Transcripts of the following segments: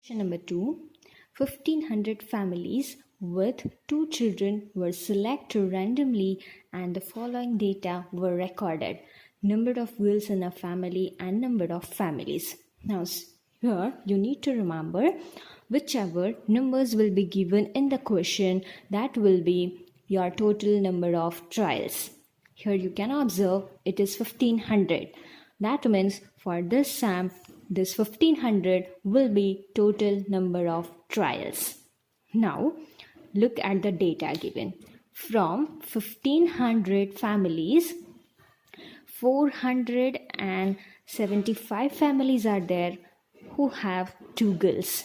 Question number 2. 1500 families with 2 children were selected randomly and the following data were recorded. Number of girls in a family and number of families. Now here you need to remember whichever numbers will be given in the question, that will be your total number of trials. Here you can observe it is 1500. That means for this sum, this 1500 will be total number of trials. Now look at the data given. From 1500 families, 475 families are there who have 2 girls.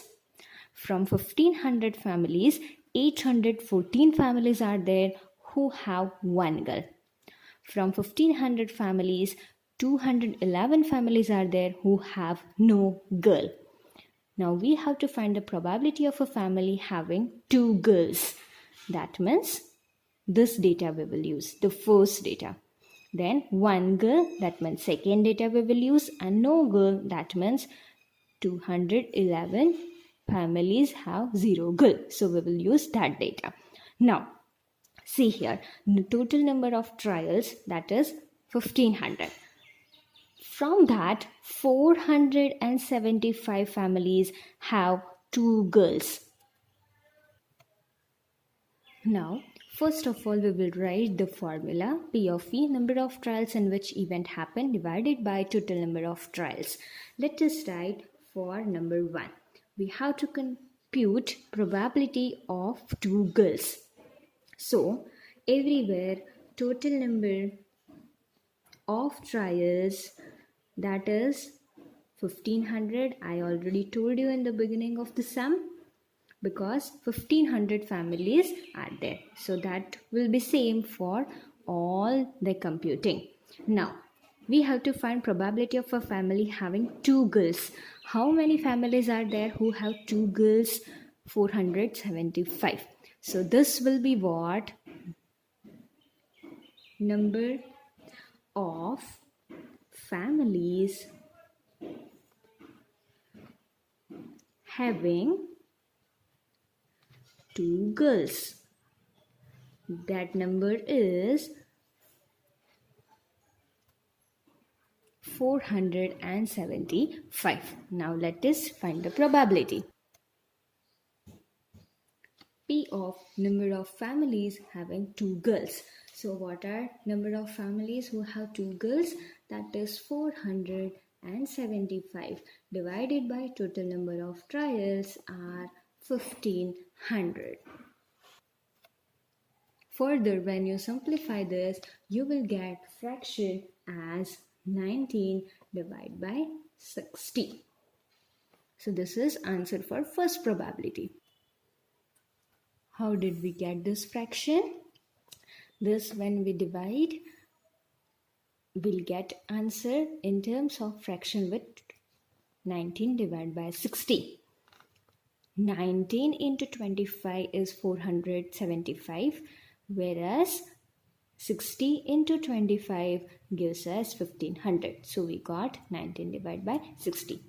From 1500 families, 814 families are there who have 1 girl. From 1500 families, 211 families are there who have no girl. Now we have to find the probability of a family having 2 girls. That means this data we will use, the first data. Then 1 girl, that means second data we will use, and no girl, that means 211 families have 0 girl. So we will use that data. Now see here, the total number of trials, that is 1500. From that, 475 families have 2 girls. Now, first of all, we will write the formula P of E, number of trials in which event happened, divided by total number of trials. Let us write for number 1. We have to compute probability of 2 girls. So, everywhere total number of trials, that is 1500. I already told you in the beginning of the sum, because 1500 families are there. So that will be same for all the computing. Now we have to find probability of a family having 2 girls. How many families are there who have 2 girls? 475. So this will be what? Number of families having 2 girls. That number is 475. Now let us find the probability. P of number of families having 2 girls. So what are number of families who have 2 girls? That is 475 divided by total number of trials are 1500. Further, when you simplify this, you will get fraction as 19 divided by 60. So this is answer for first probability. How did we get this fraction? This, when we divide, we'll get answer in terms of fraction with 19 divided by 60. 19 into 25 is 475, whereas 60 into 25 gives us 1500. So we got 19 divided by 60.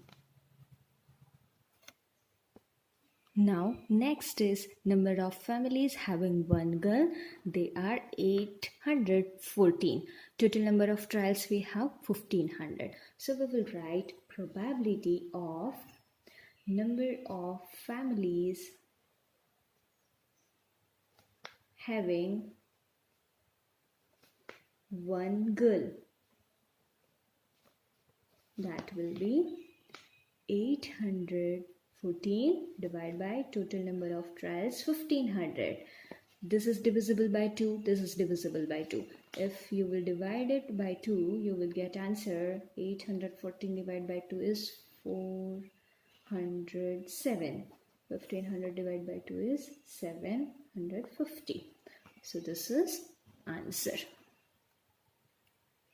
Now next is number of families having 1 girl. They are 814. Total number of trials we have 1500. So we will write probability of number of families having 1 girl. That will be 814 divided by total number of trials 1500. This is divisible by 2, this is divisible by 2. If you will divide it by 2, you will get answer 814 divided by 2 is 407. 1500 divided by 2 is 750. So this is answer.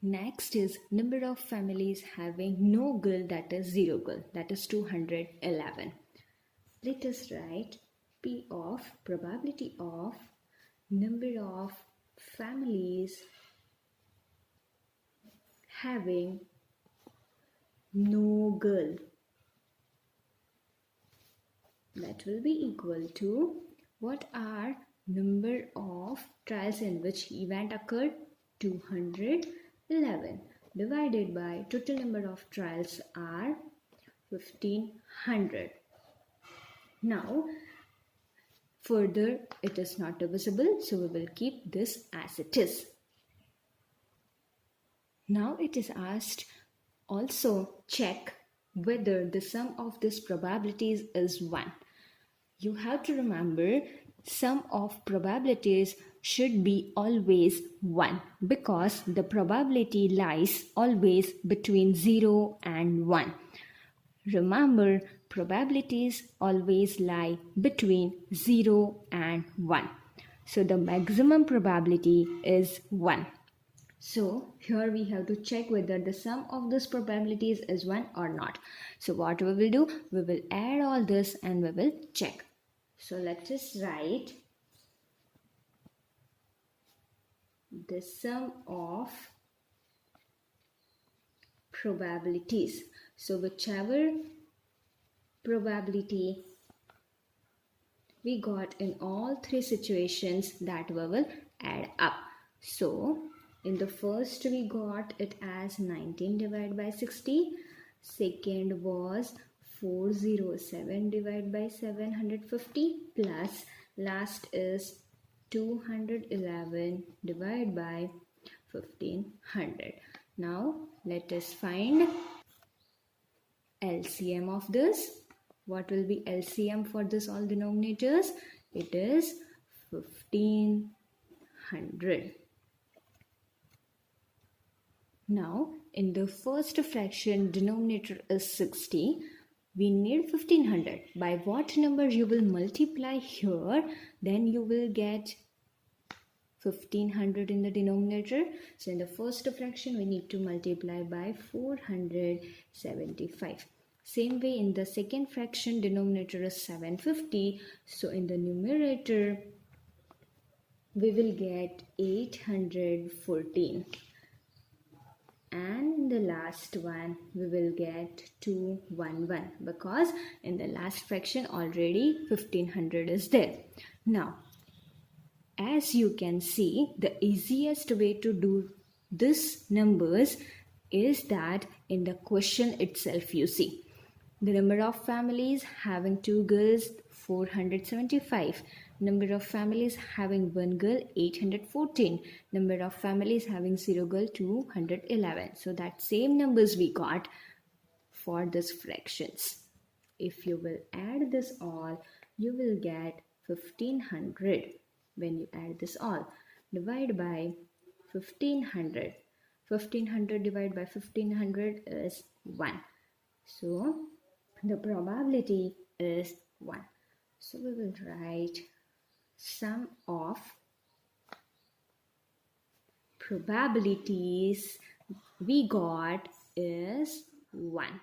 Next is number of families having no girl, that is 0 girl, that is 211. Let us write P of probability of number of families having no girl. That will be equal to, what are number of trials in which event occurred? 211 divided by total number of trials are 1500. Now further it is not divisible, so we will keep this as it is. Now it is asked, also check whether the sum of these probabilities is 1. You have to remember, sum of probabilities should be always 1 because the probability lies always between 0 and 1. Remember, probabilities always lie between 0 and 1. So the maximum probability is 1. So here we have to check whether the sum of these probabilities is 1 or not. So what we will do, we will add all this and we will check. So let us write the sum of probabilities. So whichever probability we got in all three situations, that we will add up. So in the first we got it as 19 divided by 60. Second was 407 divided by 750 plus last is 211 divided by 1500. Now let us find LCM of this. What will be LCM for this all denominators? It is 1500. Now in the first fraction denominator is 60. We need 1500. By what number you will multiply here, then you will get 1500 in the denominator. So in the first fraction we need to multiply by 475. Same way in the second fraction denominator is 750. So in the numerator we will get 814. And in the last one we will get 211 because in the last fraction already 1500 is there. Now as you can see, the easiest way to do this numbers is that in the question itself you see. The number of families having 2 girls, 475. Number of families having 1 girl, 814. Number of families having 0 girl, 211. So that same numbers we got for these fractions. If you will add this all, you will get 1500. When you add this all, divide by 1500. 1500 divided by 1500 is 1. So the probability is 1. So we will write sum of probabilities we got is 1.